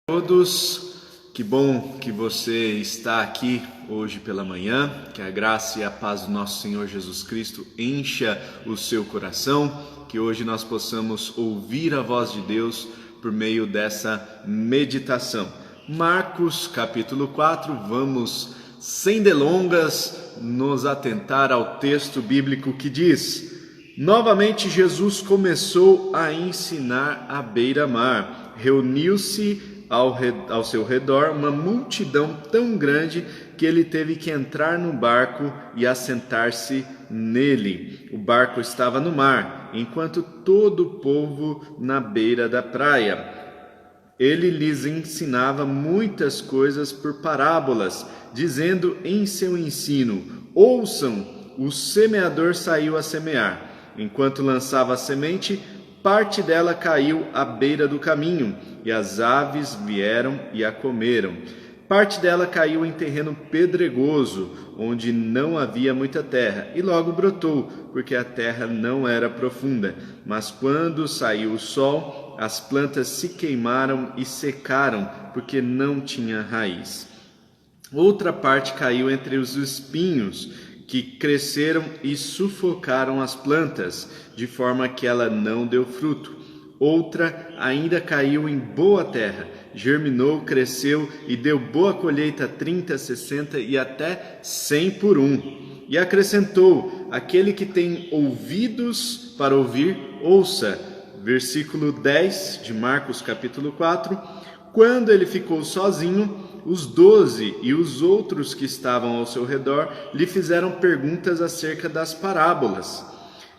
Todos, que bom que você está aqui hoje pela manhã, que a graça e a paz do nosso Senhor Jesus Cristo encha o seu coração, que hoje nós possamos ouvir a voz de Deus por meio dessa meditação. Marcos capítulo 4, vamos sem delongas nos atentar ao texto bíblico que diz: novamente Jesus começou a ensinar à beira-mar, reuniu-se ao seu redor uma multidão tão grande que ele teve que entrar no barco e assentar-se nele. O barco estava no mar, enquanto todo o povo na beira da praia. Ele lhes ensinava muitas coisas por parábolas, dizendo em seu ensino: ouçam, o semeador saiu a semear. Enquanto lançava a semente, parte dela caiu à beira do caminho, e as aves vieram e a comeram. Parte dela caiu em terreno pedregoso, onde não havia muita terra, e logo brotou, porque a terra não era profunda. Mas quando saiu o sol, as plantas se queimaram e secaram, porque não tinha raiz. Outra parte caiu entre os espinhos, que cresceram e sufocaram as plantas, de forma que ela não deu fruto. Outra ainda caiu em boa terra, germinou, cresceu e deu boa colheita, 30, 60 e até 100 por um. E acrescentou: aquele que tem ouvidos para ouvir, ouça. Versículo 10 de Marcos capítulo 4. Quando ele ficou sozinho, os 12 e os outros que estavam ao seu redor lhe fizeram perguntas acerca das parábolas.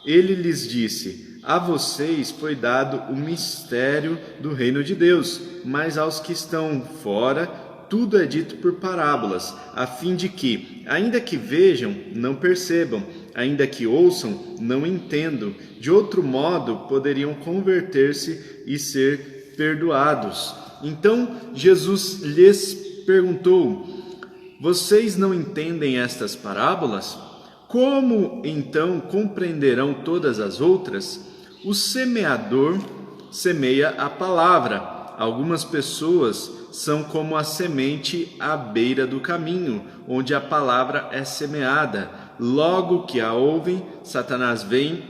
Ele lhes disse: a vocês foi dado o mistério do reino de Deus, mas aos que estão fora tudo é dito por parábolas, a fim de que, ainda que vejam, não percebam, ainda que ouçam, não entendam. De outro modo, poderiam converter-se e ser perdoados. Então Jesus lhes perguntou: vocês não entendem estas parábolas? Como então compreenderão todas as outras? O semeador semeia a palavra. Algumas pessoas são como a semente à beira do caminho, onde a palavra é semeada. Logo que a ouvem, Satanás vem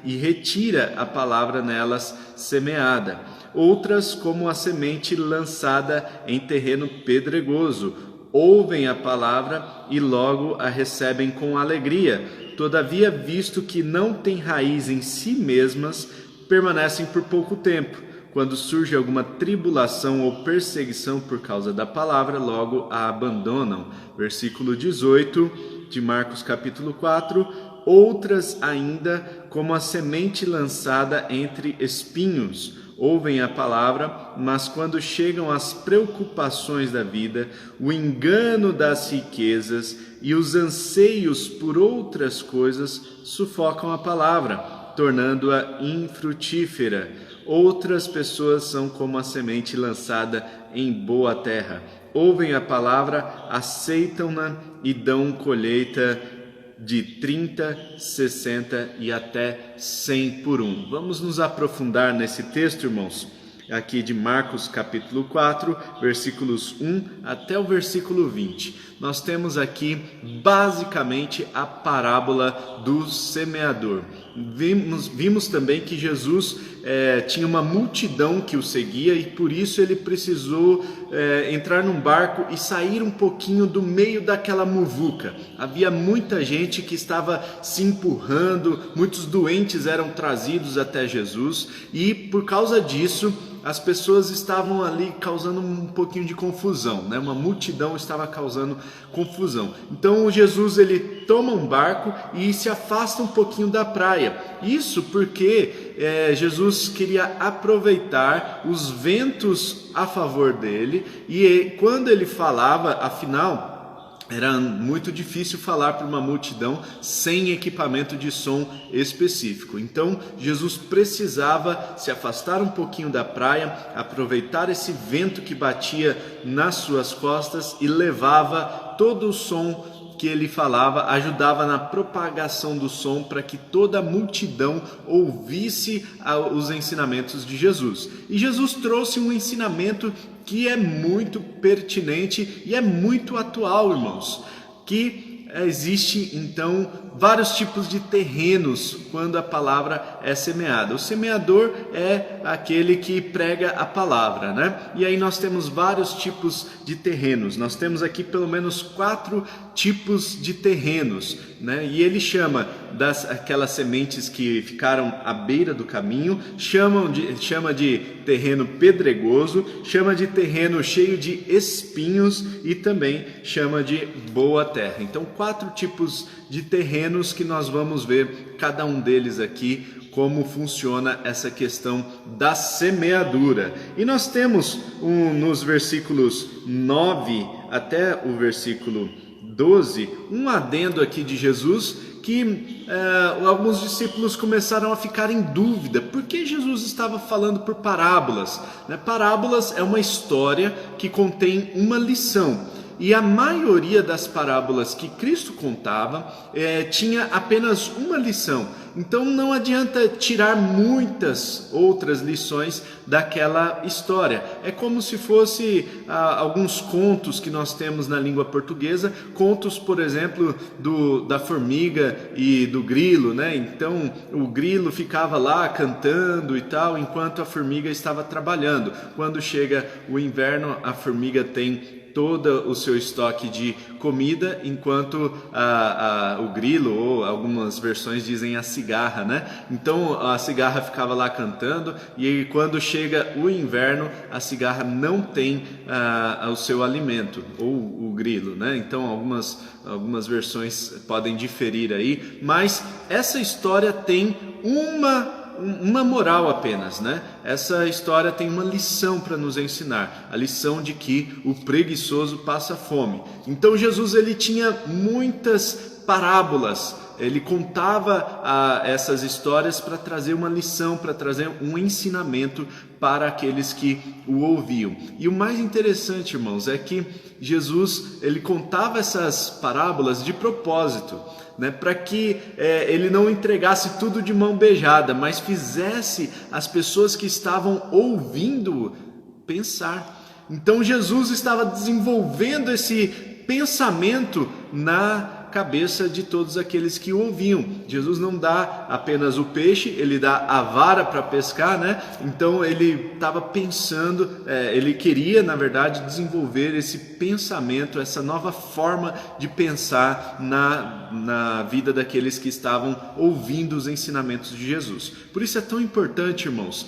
e retira a palavra nelas semeada. Outras como a semente lançada em terreno pedregoso. Ouvem a palavra e logo a recebem com alegria. Todavia, visto que não têm raiz em si mesmas, permanecem por pouco tempo. Quando surge alguma tribulação ou perseguição por causa da palavra, logo a abandonam. Versículo 18 de Marcos capítulo 4. Outras ainda como a semente lançada entre espinhos. Ouvem a palavra, mas quando chegam as preocupações da vida, o engano das riquezas e os anseios por outras coisas sufocam a palavra, tornando-a infrutífera. Outras pessoas são como a semente lançada em boa terra. Ouvem a palavra, aceitam-na e dão colheita de 30, 60 e até 100 por um. Vamos nos aprofundar nesse texto, irmãos, aqui de Marcos capítulo 4, versículos 1 até o versículo 20. Nós temos aqui basicamente a parábola do semeador. Vimos também que Jesus tinha uma multidão que o seguia e por isso ele precisou entrar num barco e sair um pouquinho do meio daquela muvuca. Havia muita gente que estava se empurrando, muitos doentes eram trazidos até Jesus e por causa disso as pessoas estavam ali causando um pouquinho de confusão, né? Uma multidão estava causando confusão. Então Jesus ele toma um barco e se afasta um pouquinho da praia. Isso porque Jesus queria aproveitar os ventos a favor dele e quando ele falava, afinal, era muito difícil falar para uma multidão sem equipamento de som específico. Então, Jesus precisava se afastar um pouquinho da praia, aproveitar esse vento que batia nas suas costas e levava todo o som que ele falava ajudava na propagação do som para que toda a multidão ouvisse os ensinamentos de Jesus. E Jesus trouxe um ensinamento que é muito pertinente e é muito atual, irmãos, que existe então vários tipos de terrenos quando a palavra é semeada. O semeador é aquele que prega a palavra, né? E aí nós temos vários tipos de terrenos. Nós temos aqui pelo menos 4 tipos de terrenos, né? E ele chama aquelas sementes que ficaram à beira do caminho, chama de terreno pedregoso, chama de terreno cheio de espinhos e também chama de boa terra. Então 4 tipos de terrenos que nós vamos ver cada um deles aqui, como funciona essa questão da semeadura. E nós temos nos versículos 9 até o versículo 12, um adendo aqui de Jesus que alguns discípulos começaram a ficar em dúvida. Por que Jesus estava falando por parábolas? Parábolas é uma história que contém uma lição. E a maioria das parábolas que Cristo contava tinha apenas uma lição. Então não adianta tirar muitas outras lições daquela história. É como se fosse alguns contos que nós temos na língua portuguesa, contos, por exemplo, da formiga e do grilo, né? Então o grilo ficava lá cantando e tal, enquanto a formiga estava trabalhando. Quando chega o inverno, a formiga tem todo o seu estoque de comida, enquanto o grilo, ou algumas versões dizem a cigarra, né? Então a cigarra ficava lá cantando, e aí, quando chega o inverno, a cigarra não tem o seu alimento, ou o grilo, né? Então algumas versões podem diferir aí, mas essa história tem uma moral apenas, né? Essa história tem uma lição para nos ensinar, a lição de que o preguiçoso passa fome. Então Jesus ele tinha muitas parábolas, ele contava essas histórias para trazer uma lição, para trazer um ensinamento para aqueles que o ouviam. E o mais interessante, irmãos, é que Jesus ele contava essas parábolas de propósito, né, para que ele não entregasse tudo de mão beijada, mas fizesse as pessoas que estavam ouvindo pensar. Então Jesus estava desenvolvendo esse pensamento na cabeça de todos aqueles que o ouviam. Jesus não dá apenas o peixe, ele dá a vara para pescar, né? Então ele estava pensando, ele queria, na verdade, desenvolver esse pensamento, essa nova forma de pensar na vida daqueles que estavam ouvindo os ensinamentos de Jesus. Por isso é tão importante, irmãos,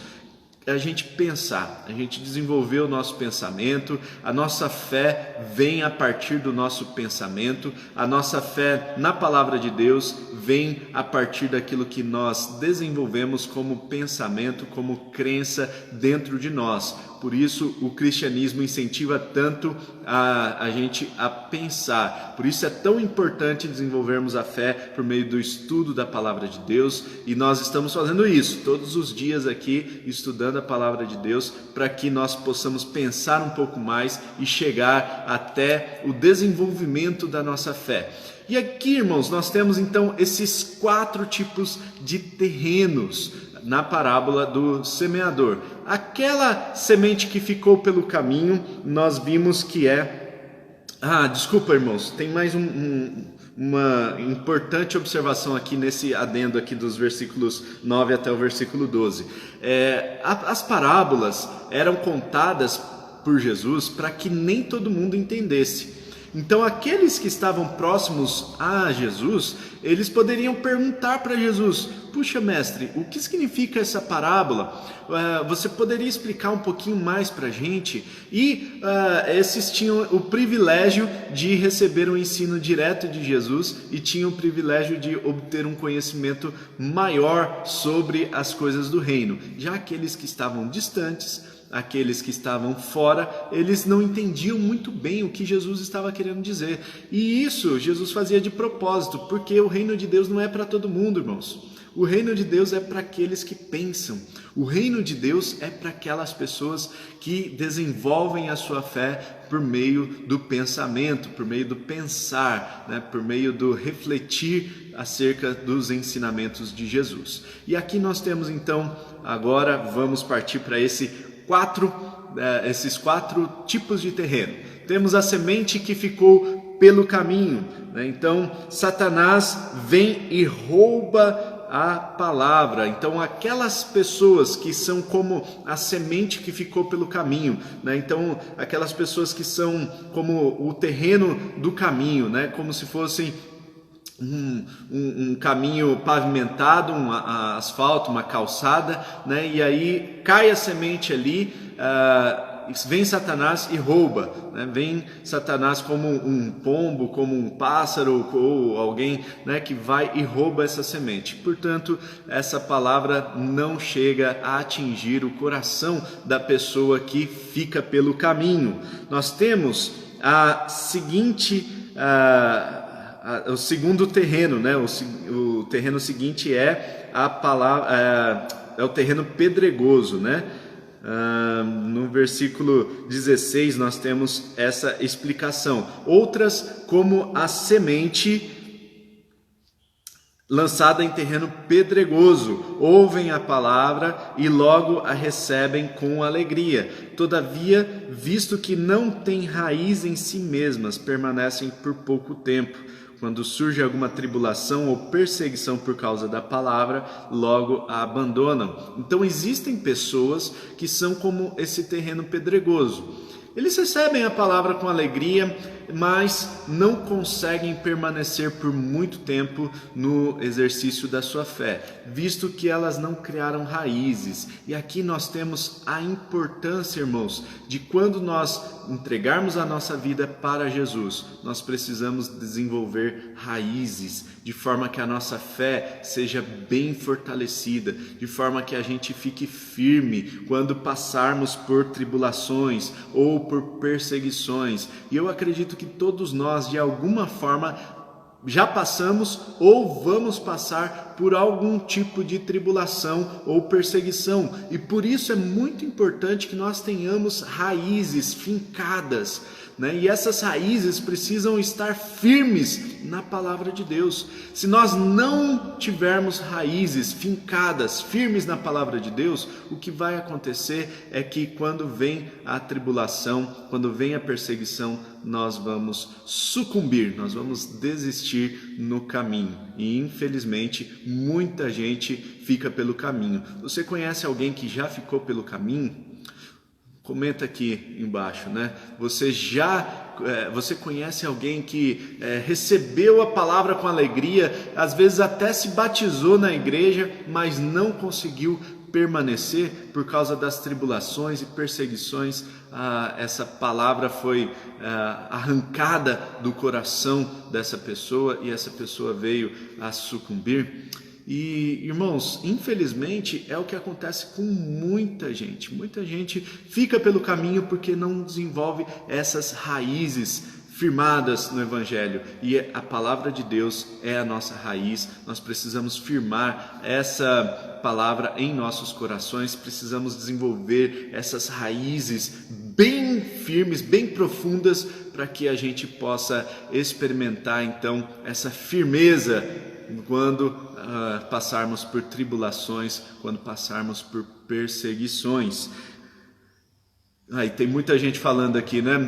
a gente pensar, a gente desenvolver o nosso pensamento. A nossa fé vem a partir do nosso pensamento, a nossa fé na palavra de Deus vem a partir daquilo que nós desenvolvemos como pensamento, como crença dentro de nós. Por isso o cristianismo incentiva tanto a gente a pensar. Por isso é tão importante desenvolvermos a fé por meio do estudo da palavra de Deus, e nós estamos fazendo isso todos os dias aqui, estudando a palavra de Deus, para que nós possamos pensar um pouco mais e chegar até o desenvolvimento da nossa fé. E aqui, irmãos, nós temos então esses 4 tipos de terrenos na parábola do semeador. Aquela semente que ficou pelo caminho, nós vimos que desculpa, irmãos, tem mais uma importante observação aqui nesse adendo aqui dos versículos 9 até o versículo 12. As parábolas eram contadas por Jesus para que nem todo mundo entendesse. Então aqueles que estavam próximos a Jesus, eles poderiam perguntar para Jesus: puxa, mestre, o que significa essa parábola? Você poderia explicar um pouquinho mais para a gente? E esses tinham o privilégio de receber um ensino direto de Jesus e tinham o privilégio de obter um conhecimento maior sobre as coisas do reino. Já aqueles que estavam distantes, aqueles que estavam fora, eles não entendiam muito bem o que Jesus estava querendo dizer. E isso Jesus fazia de propósito, porque o reino de Deus não é para todo mundo, irmãos. O reino de Deus é para aqueles que pensam. O reino de Deus é para aquelas pessoas que desenvolvem a sua fé por meio do pensamento, por meio do pensar, né? Por meio do refletir acerca dos ensinamentos de Jesus. E aqui nós temos então, agora vamos partir para esses quatro tipos de terreno. Temos a semente que ficou pelo caminho, né? Então Satanás vem e rouba a palavra. Então aquelas pessoas que são como a semente que ficou pelo caminho, né? Então aquelas pessoas que são como o terreno do caminho, né? Como se fossem um caminho pavimentado, um asfalto, uma calçada, né? E aí cai a semente ali, vem Satanás e rouba, né? Vem Satanás como um pombo, como um pássaro ou alguém, né, que vai e rouba essa semente. Portanto, essa palavra não chega a atingir o coração da pessoa que fica pelo caminho. Nós temos o segundo terreno, né? O terreno seguinte é o terreno pedregoso, né? No versículo 16 nós temos essa explicação. Outras, como a semente lançada em terreno pedregoso, ouvem a palavra e logo a recebem com alegria. Todavia, visto que não têm raiz em si mesmas, permanecem por pouco tempo. Quando surge alguma tribulação ou perseguição por causa da palavra, logo a abandonam. Então existem pessoas que são como esse terreno pedregoso. Eles recebem a palavra com alegria, mas não conseguem permanecer por muito tempo no exercício da sua fé, visto que elas não criaram raízes. E aqui nós temos a importância, irmãos, de quando nós entregarmos a nossa vida para Jesus, nós precisamos desenvolver raízes, de forma que a nossa fé seja bem fortalecida, de forma que a gente fique firme quando passarmos por tribulações ou por perseguições. E eu acredito que todos nós, de alguma forma, já passamos ou vamos passar por algum tipo de tribulação ou perseguição. E por isso é muito importante que nós tenhamos raízes fincadas, né? E essas raízes precisam estar firmes na palavra de Deus. Se nós não tivermos raízes fincadas, firmes na palavra de Deus, o que vai acontecer é que quando vem a tribulação, quando vem a perseguição, nós vamos sucumbir, nós vamos desistir no caminho. E infelizmente muita gente fica pelo caminho. Você conhece alguém que já ficou pelo caminho? Comenta aqui embaixo, né? Você conhece alguém que recebeu a palavra com alegria, às vezes até se batizou na igreja, mas não conseguiu permanecer por causa das tribulações e perseguições? Essa palavra foi arrancada do coração dessa pessoa e essa pessoa veio a sucumbir. E, irmãos, infelizmente é o que acontece com muita gente. Muita gente fica pelo caminho porque não desenvolve essas raízes firmadas no Evangelho. E a palavra de Deus é a nossa raiz. Nós precisamos firmar essa palavra em nossos corações. Precisamos desenvolver essas raízes bem firmes, bem profundas, para que a gente possa experimentar então essa firmeza quando passarmos por tribulações, quando passarmos por perseguições. Aí tem muita gente falando aqui, né?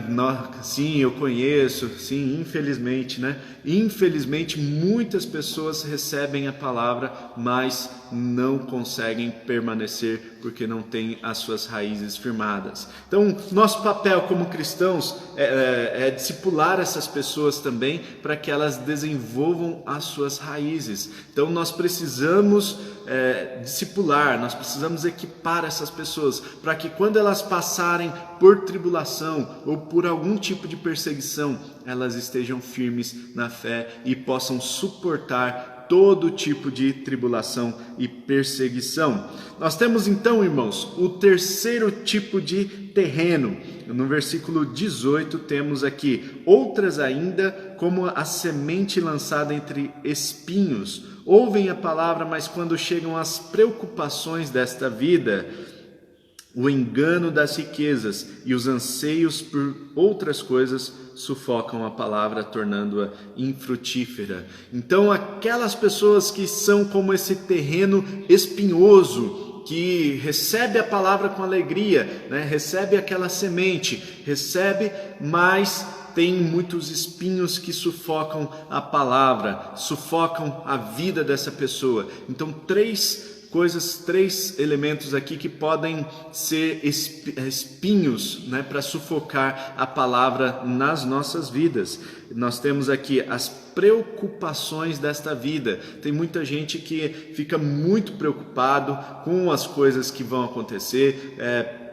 Sim, eu conheço, sim, infelizmente, né? Infelizmente, muitas pessoas recebem a palavra, mas não conseguem permanecer porque não têm as suas raízes firmadas. Então, nosso papel como cristãos é discipular essas pessoas também para que elas desenvolvam as suas raízes. Então, nós precisamos discipular, nós precisamos equipar essas pessoas para que quando elas passarem por tribulação ou por algum tipo de perseguição, elas estejam firmes na fé e possam suportar todo tipo de tribulação e perseguição. Nós temos então, irmãos, o terceiro tipo de terreno. No versículo 18 temos aqui: outras ainda, como a semente lançada entre espinhos, ouvem a palavra, mas quando chegam as preocupações desta vida, o engano das riquezas e os anseios por outras coisas sufocam a palavra, tornando-a infrutífera. Então, aquelas pessoas que são como esse terreno espinhoso, que recebe a palavra com alegria, né? Recebe aquela semente, recebe, mas tem muitos espinhos que sufocam a palavra, sufocam a vida dessa pessoa. Então, três elementos aqui que podem ser espinhos, né, para sufocar a palavra nas nossas vidas. Nós temos aqui as preocupações desta vida. Tem muita gente que fica muito preocupado com as coisas que vão acontecer,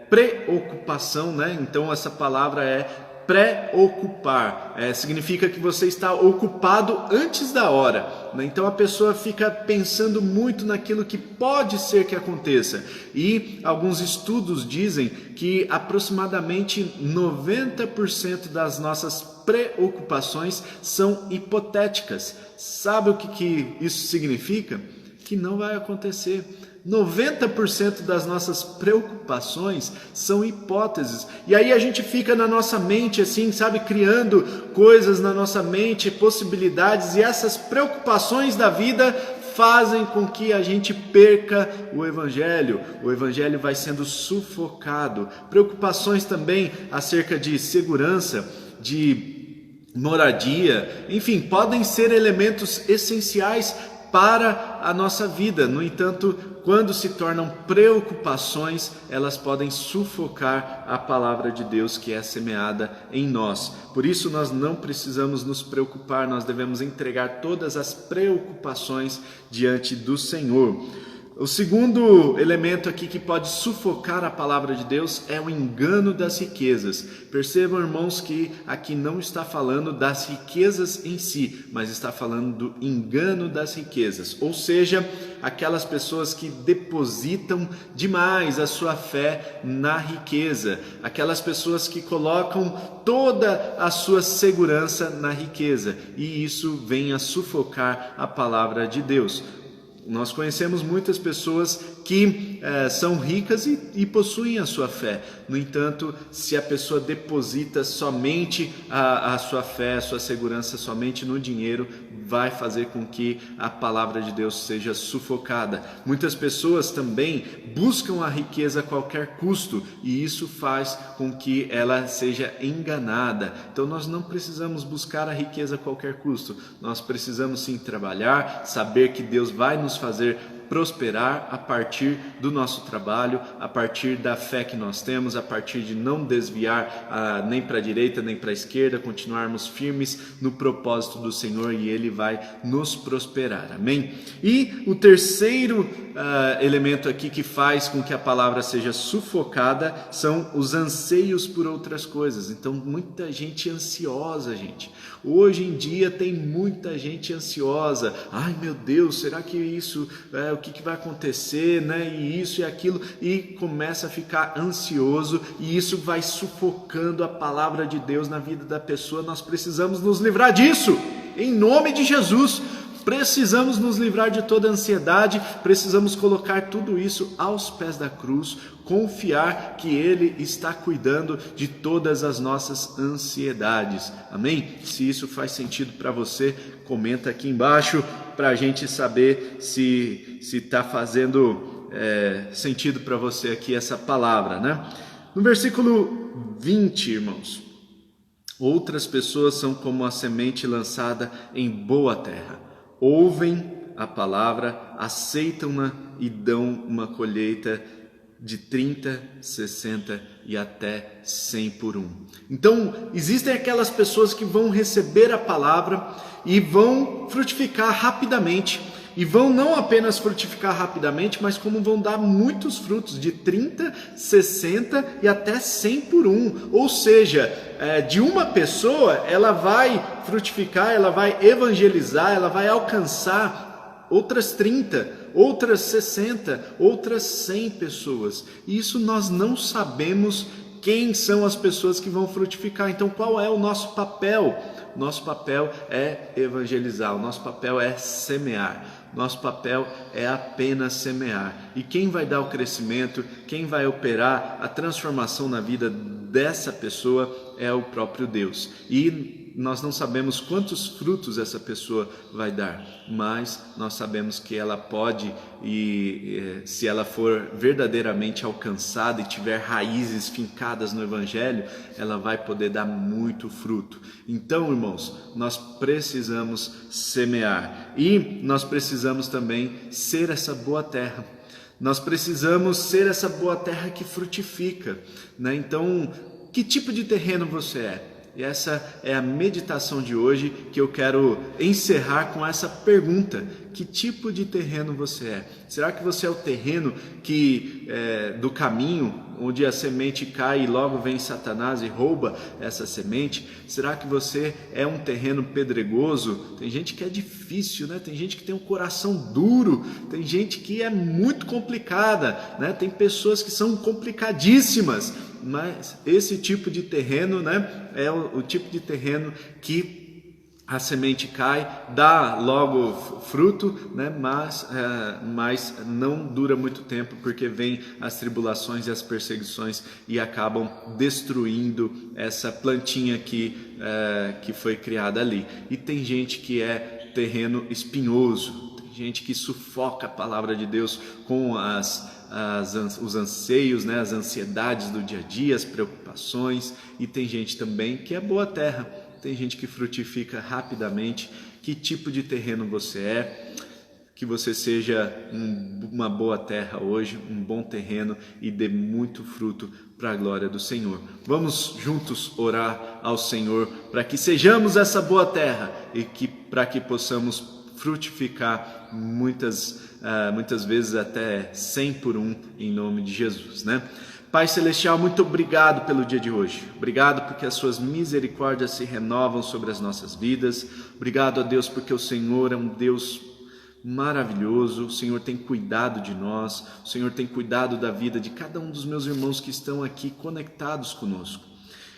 preocupação, né? Então essa palavra é preocupar, significa que você está ocupado antes da hora, né? Então a pessoa fica pensando muito naquilo que pode ser que aconteça, e alguns estudos dizem que aproximadamente 90% das nossas preocupações são hipotéticas. Sabe o que isso significa? Que não vai acontecer. 90% das nossas preocupações são hipóteses. E aí a gente fica na nossa mente assim, sabe, criando coisas na nossa mente, possibilidades, e essas preocupações da vida fazem com que a gente perca o Evangelho. O Evangelho vai sendo sufocado. Preocupações também acerca de segurança, de moradia, enfim, podem ser elementos essenciais para a nossa vida. No entanto, quando se tornam preocupações, elas podem sufocar a palavra de Deus que é semeada em nós. Por isso nós não precisamos nos preocupar, nós devemos entregar todas as preocupações diante do Senhor. O segundo elemento aqui que pode sufocar a palavra de Deus é o engano das riquezas. Percebam, irmãos, que aqui não está falando das riquezas em si, mas está falando do engano das riquezas. Ou seja, aquelas pessoas que depositam demais a sua fé na riqueza. Aquelas pessoas que colocam toda a sua segurança na riqueza. E isso vem a sufocar a palavra de Deus. Nós conhecemos muitas pessoas que são ricas e possuem a sua fé. No entanto, se a pessoa deposita somente a sua fé, a sua segurança somente no dinheiro, vai fazer com que a palavra de Deus seja sufocada. Muitas pessoas também buscam a riqueza a qualquer custo, e isso faz com que ela seja enganada. Então nós não precisamos buscar a riqueza a qualquer custo. Nós precisamos sim trabalhar, saber que Deus vai nos fazer prosperar a partir do nosso trabalho, a partir da fé que nós temos, a partir de não desviar nem para a direita nem para a esquerda, continuarmos firmes no propósito do Senhor, e Ele vai nos prosperar, amém? E o terceiro elemento aqui que faz com que a palavra seja sufocada são os anseios por outras coisas. Então muita gente ansiosa, gente. Hoje em dia tem muita gente ansiosa. Ai meu Deus, será que isso, o que vai acontecer, né? E isso e aquilo, e começa a ficar ansioso, e isso vai sufocando a palavra de Deus na vida da pessoa. Nós precisamos nos livrar disso, em nome de Jesus. Precisamos nos livrar de toda ansiedade, precisamos colocar tudo isso aos pés da cruz, confiar que Ele está cuidando de todas as nossas ansiedades, amém? Se isso faz sentido para você, comenta aqui embaixo para a gente saber se está fazendo sentido para você aqui essa palavra, né? No versículo 20, irmãos, outras pessoas são como a semente lançada em boa terra. Ouvem a palavra, aceitam-na e dão uma colheita de 30, 60 e até 100 por um. Então, existem aquelas pessoas que vão receber a palavra e vão frutificar rapidamente. E vão não apenas frutificar rapidamente, mas como vão dar muitos frutos, de 30, 60 e até 100 por um. Ou seja, de uma pessoa, ela vai frutificar, ela vai evangelizar, ela vai alcançar outras 30, outras 60, outras 100 pessoas. E isso nós não sabemos quem são as pessoas que vão frutificar. Então, qual é o nosso papel? Nosso papel é evangelizar, o nosso papel é semear, nosso papel é apenas semear. E quem vai dar o crescimento, quem vai operar a transformação na vida dessa pessoa é o próprio Deus. E nós não sabemos quantos frutos essa pessoa vai dar, mas nós sabemos que ela pode, e se ela for verdadeiramente alcançada e tiver raízes fincadas no Evangelho, ela vai poder dar muito fruto. Então, irmãos, nós precisamos semear e nós precisamos também ser essa boa terra. Nós precisamos ser essa boa terra que frutifica, né? Então, que tipo de terreno você é? E essa é a meditação de hoje, que eu quero encerrar com essa pergunta: que tipo de terreno você é? Será que você é o terreno do caminho, onde a semente cai e logo vem Satanás e rouba essa semente? Será que você é um terreno pedregoso? Tem gente que é difícil, né? Tem gente que tem um coração duro, tem gente que é muito complicada, né? Tem pessoas que são complicadíssimas. Mas esse tipo de terreno, né, é o tipo de terreno que a semente cai, dá logo fruto, né, mas não dura muito tempo, porque vem as tribulações e as perseguições e acabam destruindo essa plantinha que foi criada ali. E tem gente que é terreno espinhoso, tem gente que sufoca a palavra de Deus com os anseios, né, as ansiedades do dia a dia, as preocupações. E tem gente também que é boa terra, tem gente que frutifica rapidamente. Que tipo de terreno você é? Que você seja uma boa terra hoje, um bom terreno, e dê muito fruto para a glória do Senhor. Vamos juntos orar ao Senhor para que sejamos essa boa terra e para que possamos frutificar muitas vezes até 100 por 1, em nome de Jesus, né? Pai Celestial, muito obrigado pelo dia de hoje. Obrigado porque as suas misericórdias se renovam sobre as nossas vidas. Obrigado a Deus porque o Senhor é um Deus maravilhoso. O Senhor tem cuidado de nós. O Senhor tem cuidado da vida de cada um dos meus irmãos que estão aqui conectados conosco.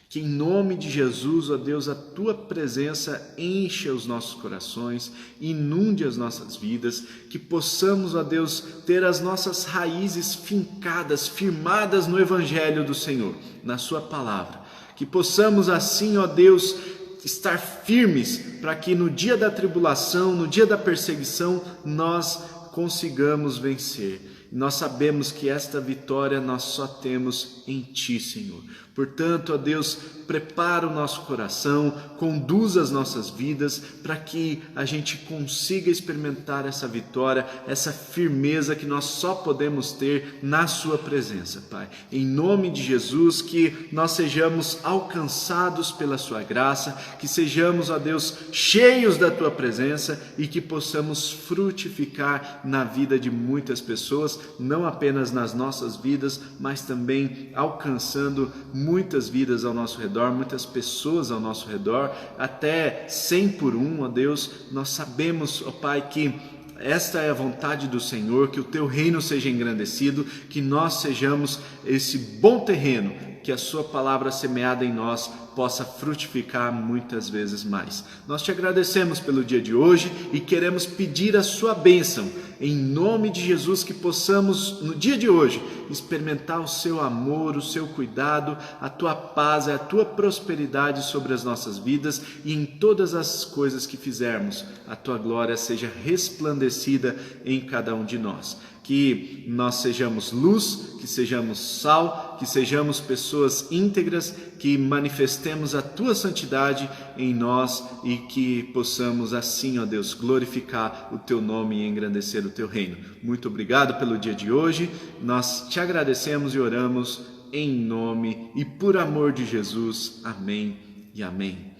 Que em nome de Jesus, ó Deus, a Tua presença encha os nossos corações, inunde as nossas vidas, que possamos, ó Deus, ter as nossas raízes fincadas, firmadas no Evangelho do Senhor, na Sua palavra. Que possamos assim, ó Deus, estar firmes para que no dia da tribulação, no dia da perseguição, nós consigamos vencer. Nós sabemos que esta vitória nós só temos em Ti, Senhor. Portanto, ó Deus, prepara o nosso coração, conduz as nossas vidas para que a gente consiga experimentar essa vitória, essa firmeza que nós só podemos ter na Sua presença, Pai. Em nome de Jesus, que nós sejamos alcançados pela Sua graça, que sejamos, ó Deus, cheios da Tua presença e que possamos frutificar na vida de muitas pessoas, não apenas nas nossas vidas, mas também alcançando muitas vidas ao nosso redor, muitas pessoas ao nosso redor, até 100 por 1, ó Deus. Nós sabemos, ó Pai, que esta é a vontade do Senhor, que o Teu reino seja engrandecido, que nós sejamos esse bom terreno, que a Sua palavra semeada em nós possa frutificar muitas vezes mais. Nós Te agradecemos pelo dia de hoje e queremos pedir a Sua bênção, em nome de Jesus, que possamos no dia de hoje experimentar o Seu amor, o Seu cuidado, a Tua paz, a Tua prosperidade sobre as nossas vidas, e em todas as coisas que fizermos, a Tua glória seja resplandecida em cada um de nós. Que nós sejamos luz, que sejamos sal, que sejamos pessoas íntegras, que manifestemos a Tua santidade em nós e que possamos assim, ó Deus, glorificar o Teu nome e engrandecer o Teu reino. Muito obrigado pelo dia de hoje. Nós Te agradecemos e oramos em nome e por amor de Jesus. Amém e amém.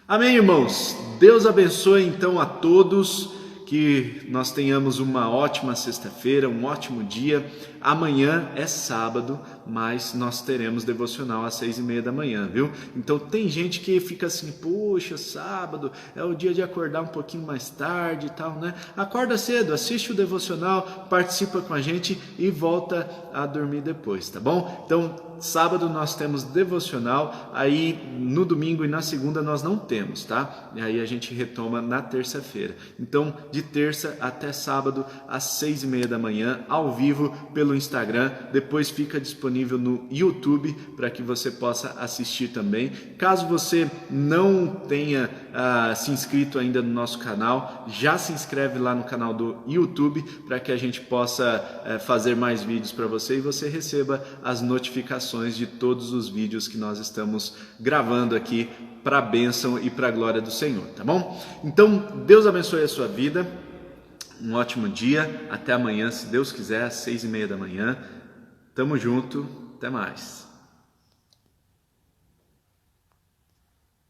Amém, irmãos. Deus abençoe então a todos. Que nós tenhamos uma ótima sexta-feira, um ótimo dia. Amanhã é sábado, mais nós teremos devocional às 6:30 da manhã, viu? Então tem gente que fica assim, poxa, sábado é o dia de acordar um pouquinho mais tarde e tal, né? Acorda cedo, assiste o devocional, participa com a gente e volta a dormir depois, tá bom? Então, sábado nós temos devocional, aí no domingo e na segunda nós não temos, tá? E aí a gente retoma na terça-feira. Então, de terça até sábado, às 6:30 da manhã, ao vivo pelo Instagram. Depois fica disponível no YouTube para que você possa assistir também. Caso você não tenha se inscrito ainda no nosso canal, já se inscreve lá no canal do YouTube para que a gente possa fazer mais vídeos para você e você receba as notificações de todos os vídeos que nós estamos gravando aqui para a bênção e para a glória do Senhor, tá bom? Então, Deus abençoe a sua vida, um ótimo dia, até amanhã, se Deus quiser, às 6:30 da manhã. Tamo junto, até mais.